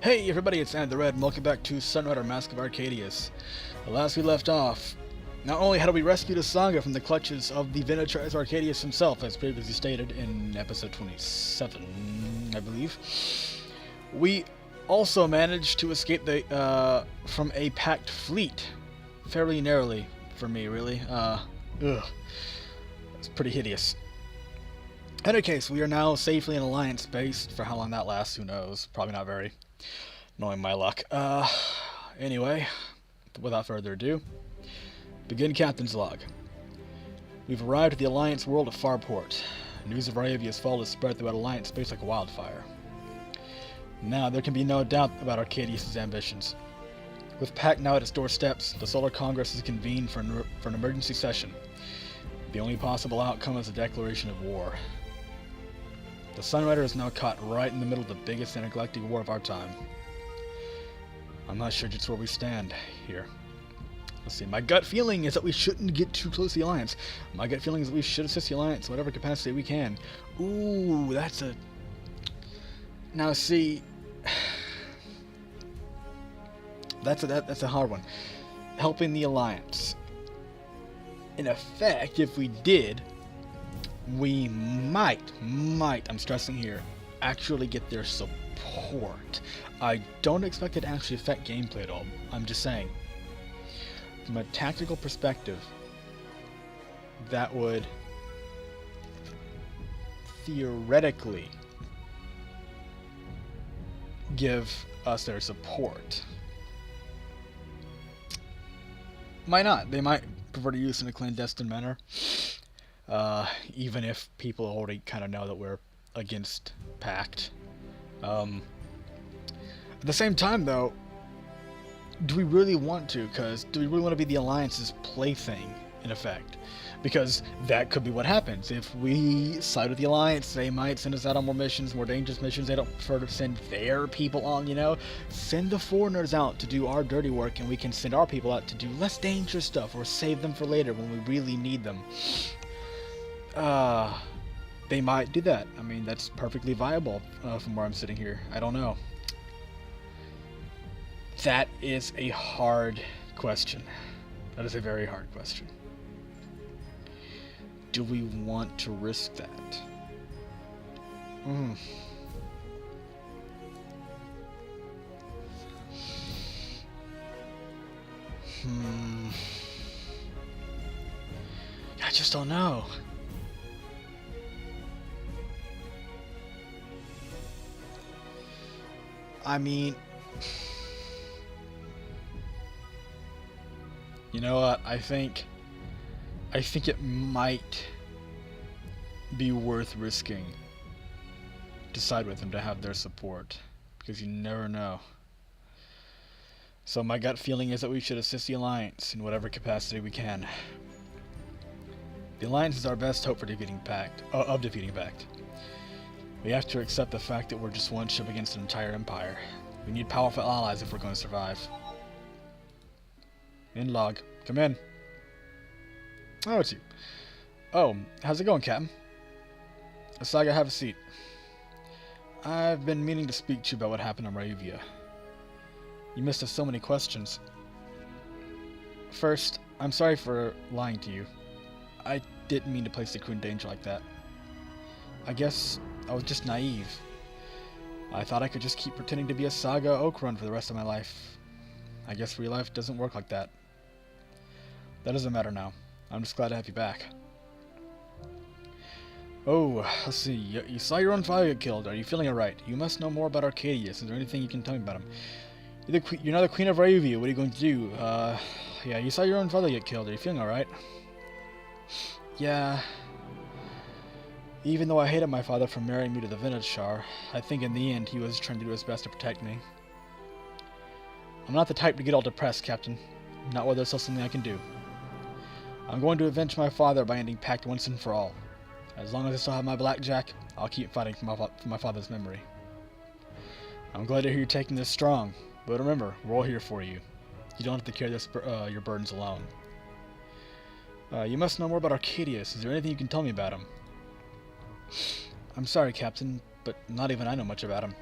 Hey everybody, it's Andy the Red, and welcome back to Sunrider Mask of Arcadius. Last we left off, not only had we rescued a saga from the clutches of the Vinatrized Arcadius himself, as previously stated in episode 27, I believe, we also managed to escape from a packed fleet, fairly narrowly for me, really. It's pretty hideous. In any case, we are now safely in Alliance space. For how long that lasts, who knows? Probably not very. Knowing my luck. Anyway, without further ado, begin Captain's Log. We've arrived at the Alliance world of Farport. News of Rayavia's fall is spread throughout Alliance space like a wildfire. Now, there can be no doubt about Arcadius' ambitions. With Pact now at its doorsteps, the Solar Congress is convened for an emergency session. The only possible outcome is a declaration of war. The Sunrider is now caught right in the middle of the biggest intergalactic war of our time. I'm not sure just where we stand here. Let's see, my gut feeling is that we shouldn't get too close to the Alliance. My gut feeling is that we should assist the Alliance in whatever capacity we can. Ooh, that's a... Now see... That's a hard one. Helping the Alliance. In effect, if we did, we might, I'm stressing here, actually get their support. I don't expect it to actually affect gameplay at all. I'm just saying, from a tactical perspective, that would theoretically give us their support. Might not. They might prefer to use in a clandestine manner. Even if people already kind of know that we're against Pact. At the same time, though, do we really want to? Because do we really want to be the Alliance's plaything, in effect? Because that could be what happens. If we side with the Alliance, they might send us out on more missions, more dangerous missions. They don't prefer to send their people on, you know? Send the foreigners out to do our dirty work, and we can send our people out to do less dangerous stuff, or save them for later when we really need them. They might do that. I mean, that's perfectly viable from where I'm sitting here. I don't know. That is a hard question. That is a very hard question. Do we want to risk that? I just don't know. I mean, you know what? I think it might be worth risking to side with them to have their support, because you never know. So my gut feeling is that we should assist the Alliance in whatever capacity we can. The Alliance is our best hope for defeating Pact. We have to accept the fact that we're just one ship against an entire empire. We need powerful allies if we're going to survive. In log. Come in. Oh, it's you. Oh, how's it going, Captain? Saga, have a seat. I've been meaning to speak to you about what happened on Rayavia. You missed us so many questions. First, I'm sorry for lying to you. I didn't mean to place the crew in danger like that. I guess I was just naive. I thought I could just keep pretending to be a Saga Okrun for the rest of my life. I guess real life doesn't work like that. That doesn't matter now. I'm just glad to have you back. Oh, let's see. You saw your own father get killed. Are you feeling alright? You must know more about Arcadius. Is there anything you can tell me about him? You're now the Queen of Rayavia. What are you going to do? Yeah, you saw your own father get killed. Are you feeling alright? Yeah. Even though I hated my father for marrying me to the Vinachar, I think in the end he was trying to do his best to protect me. I'm not the type to get all depressed, Captain. Not whether there's still something I can do. I'm going to avenge my father by ending Pact once and for all. As long as I still have my blackjack, I'll keep fighting for my father's memory. I'm glad to hear you're taking this strong, but remember, we're all here for you. You don't have to carry your burdens alone. You must know more about Arcadius. Is there anything you can tell me about him? I'm sorry, Captain, but not even I know much about him.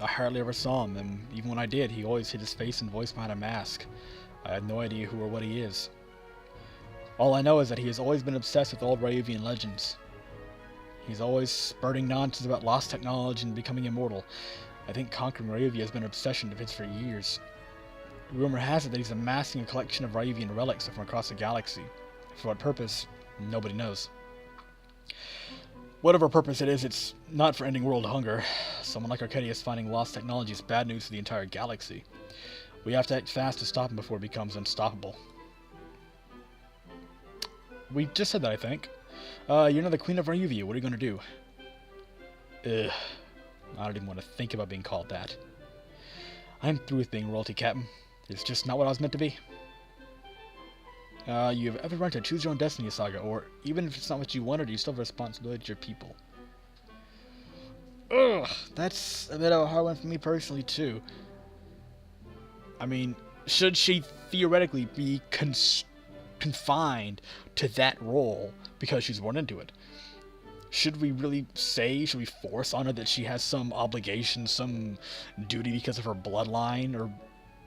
I hardly ever saw him, and even when I did, he always hid his face and voice behind a mask. I had no idea who or what he is. All I know is that he has always been obsessed with old Rayovian legends. He's always spurting nonsense about lost technology and becoming immortal. I think conquering Rayovia has been an obsession of his for years. Rumor has it that he's amassing a collection of Rayovian relics from across the galaxy. For what purpose, nobody knows. Whatever purpose it is, it's not for ending world hunger. Someone like Arcadius finding lost technology is bad news for the entire galaxy. We have to act fast to stop him before he becomes unstoppable. We just said that, I think. You're now the Queen of Rayovia. What are you going to do? Ugh. I don't even want to think about being called that. I'm through with being royalty, Captain. It's just not what I was meant to be. You have every right to choose your own destiny, Saga, or even if it's not what you wanted, you still have a responsibility to your people. Ugh, that's a bit of a hard one for me personally, too. I mean, should she theoretically be confined to that role because she's born into it? Should we really say, should we force on her that she has some obligation, some duty because of her bloodline, or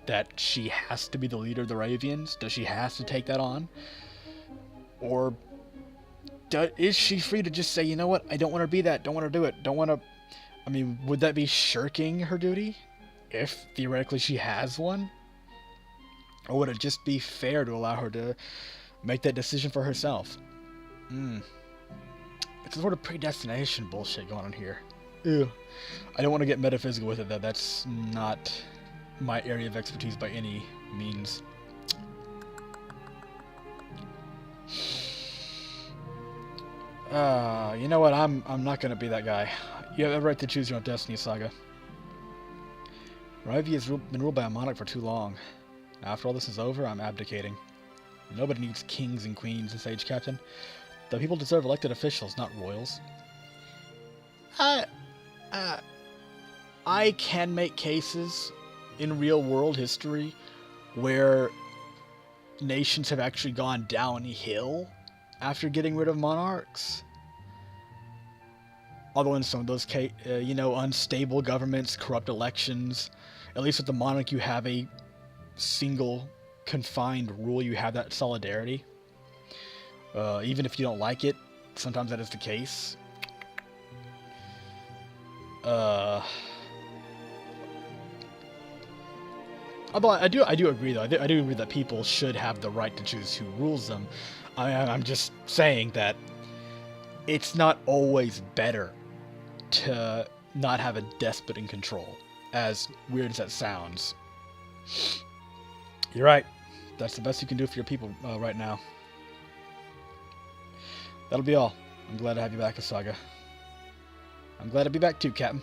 that she has to be the leader of the Rayovians? Does she have to take that on? Or is she free to just say, you know what, I don't want to be that, don't want to do it, don't want to... I mean, would that be shirking her duty? If, theoretically, she has one? Or would it just be fair to allow her to make that decision for herself? It's a sort of predestination bullshit going on here. Ew. I don't want to get metaphysical with it, though. That's not my area of expertise by any means. You know what? I'm not going to be that guy. You have every right to choose your own destiny, Saga. Rayovia has been ruled by a monarch for too long. After all this is over, I'm abdicating. Nobody needs kings and queens as Sage Captain. The people deserve elected officials, not royals. I can make cases in real-world history where nations have actually gone downhill after getting rid of monarchs. Although in some of those cases, unstable governments, corrupt elections, at least with the monarch you have a single confined rule, you have that solidarity. Even if you don't like it, sometimes that is the case. Although I do agree, though. I do agree that people should have the right to choose who rules them. I'm just saying that it's not always better to not have a despot in control, as weird as that sounds. You're right. That's the best you can do for your people right now. That'll be all. I'm glad to have you back, Saga. I'm glad to be back too, Captain.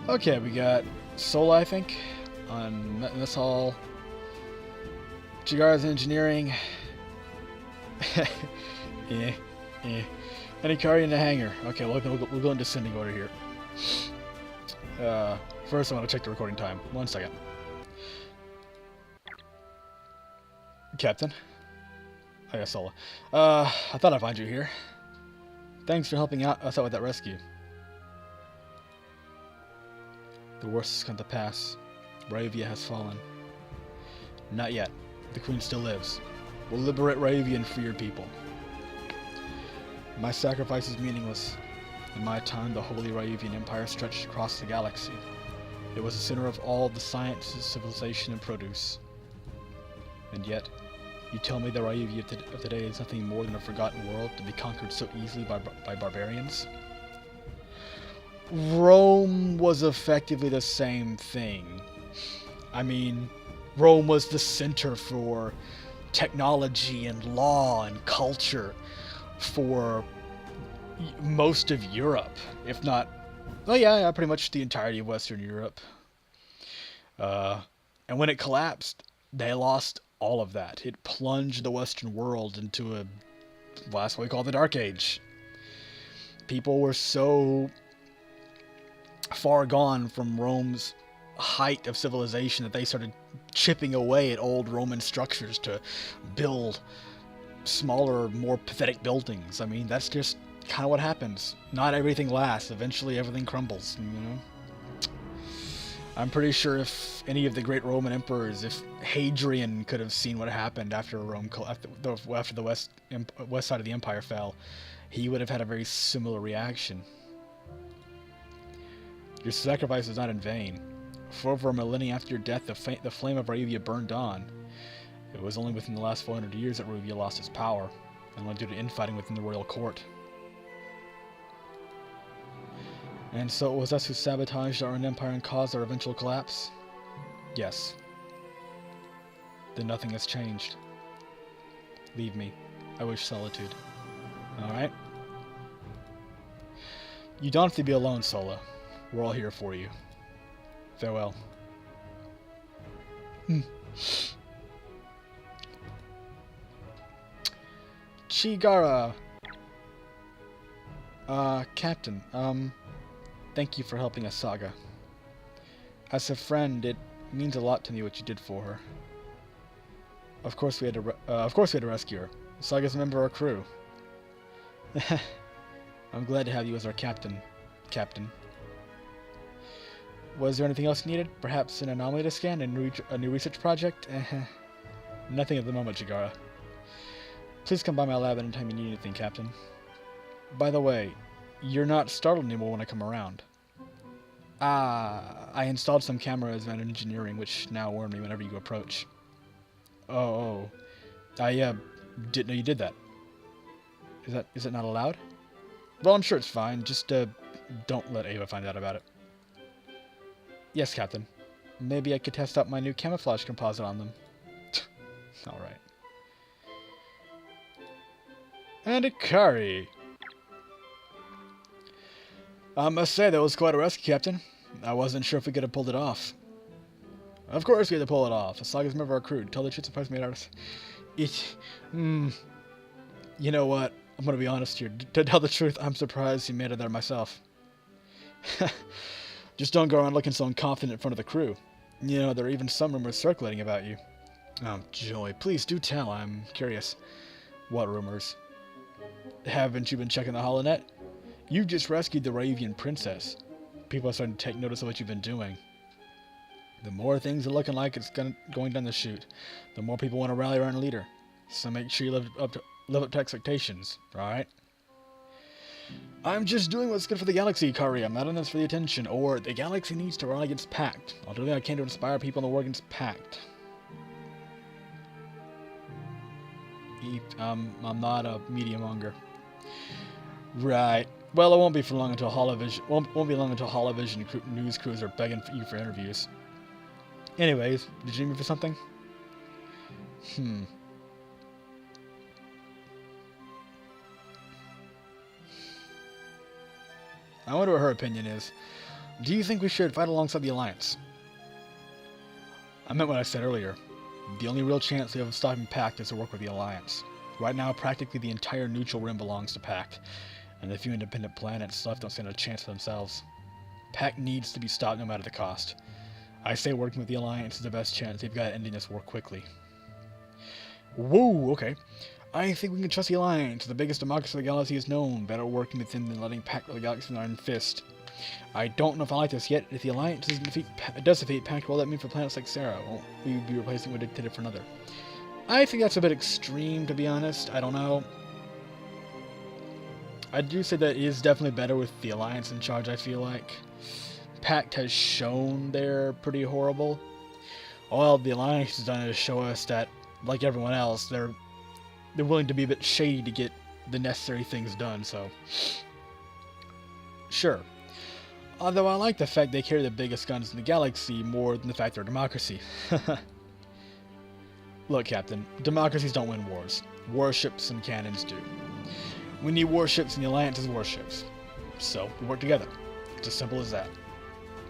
Okay, we got Sola, I think, on Mess Hall. Jagar's Engineering. And Ikari in the hangar. Okay, we'll go in descending order here. First, I want to check the recording time. 1 second. Captain. Oh yeah, Sola. I thought I'd find you here. Thanks for helping us out with that rescue. The worst has come to pass. Rayovia has fallen. Not yet. The Queen still lives. We'll liberate Rayovia and free your people. My sacrifice is meaningless. In my time, the Holy Rayovian Empire stretched across the galaxy. It was the center of all the sciences, civilization, and produce. And yet, you tell me the Rayovia of today is nothing more than a forgotten world to be conquered so easily by barbarians? Rome was effectively the same thing. I mean, Rome was the center for technology and law and culture for most of Europe, if not, well, yeah, pretty much the entirety of Western Europe. And when it collapsed, they lost all of that. It plunged the Western world into that's what we call the Dark Age. People were so far gone from Rome's height of civilization that they started chipping away at old Roman structures to build smaller, more pathetic buildings. I mean, that's just kind of what happens. Not everything lasts. Eventually, everything crumbles, you know? I'm pretty sure if any of the great Roman emperors, if Hadrian could have seen what happened after after the west side of the empire fell, he would have had a very similar reaction. Your sacrifice was not in vain. For over a millennia after your death, the flame of Arabia burned on. It was only within the last 400 years that Arabia lost its power, and only due to infighting within the royal court. And so it was us who sabotaged our own empire and caused our eventual collapse? Yes. Then nothing has changed. Leave me. I wish solitude. Alright? You don't have to be alone, Sola. We're all here for you. Farewell. Chigara! Captain, thank you for helping us, Saga. As a friend, it means a lot to me what you did for her. Of course we had to rescue her. Saga's a member of our crew. I'm glad to have you as our captain. Was there anything else needed? Perhaps an anomaly to scan? A new research project? Nothing at the moment, Chigara. Please come by my lab anytime you need anything, Captain. By the way, you're not startled anymore when I come around. I installed some cameras and engineering, which now warn me whenever you approach. Oh. I didn't know you did that. Is it not allowed? Well, I'm sure it's fine. Just, don't let Ava find out about it. Yes, Captain. Maybe I could test out my new camouflage composite on them. Alright. And Ikari. I must say, that was quite a rescue, Captain. I wasn't sure if we could have pulled it off. Of course we had to pull it off. Asaga's member of our crew. Tell the truth, surprised me out. You know what? I'm gonna be honest here. To tell the truth, I'm surprised you made it there myself. Just don't go around looking so confident in front of the crew. You know, there are even some rumors circulating about you. Oh, joy. Please do tell. I'm curious. What rumors? Haven't you been checking the holonet? You just rescued the Ravian princess. People are starting to take notice of what you've been doing. The more things are looking like it's going down the chute, the more people want to rally around a leader. So make sure you live up to expectations, alright? I'm just doing what's good for the galaxy, Ikari. I'm not in this for the attention. Or the galaxy needs to run against Pact. I'll do everything I can to inspire people in the war against Pact. I'm not a media monger. Right. Well, it won't be for long until Holovision won't be long until Holovision news crews are begging for you for interviews. Anyways, did you need me for something? I wonder what her opinion is. Do you think we should fight alongside the Alliance? I meant what I said earlier. The only real chance we have of stopping Pact is to work with the Alliance. Right now, practically the entire neutral rim belongs to Pact, and the few independent planets left don't stand a chance for themselves. Pact needs to be stopped no matter the cost. I say working with the Alliance is the best chance they've got at ending this war quickly. Whoa, okay. I think we can trust the Alliance. The biggest democracy the galaxy has known. Better working with them than letting Pact rule the galaxy with an iron fist. I don't know if I like this yet. If the Alliance does defeat Pact, what will that mean for planets like Sarah? Won't we be replacing one dictator for another? I think that's a bit extreme, to be honest. I don't know. I do say that it is definitely better with the Alliance in charge, I feel like. Pact has shown they're pretty horrible. All the Alliance has done is show us that, like everyone else, they're willing to be a bit shady to get the necessary things done, so... Sure. Although I like the fact they carry the biggest guns in the galaxy more than the fact they're a democracy. Look, Captain, democracies don't win wars. Warships and cannons do. We need warships and the Alliance has warships. So, we work together. It's as simple as that.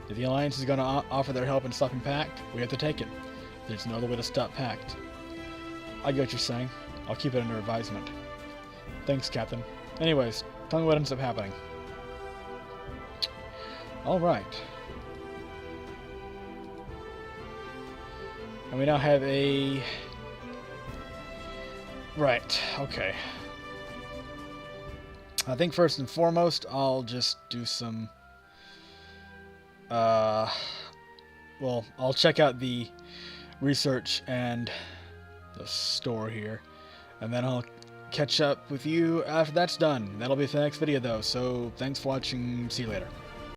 If the Alliance is going to offer their help in stopping Pact, we have to take it. There's no other way to stop Pact. I get what you're saying. I'll keep it under advisement. Thanks, Captain. Anyways, tell me what ends up happening. Alright. And we now have a Right, okay. I think first and foremost, I'll just do some... well, I'll check out the research and the store here. And then I'll catch up with you after that's done. That'll be the next video, though. So, thanks for watching. See you later.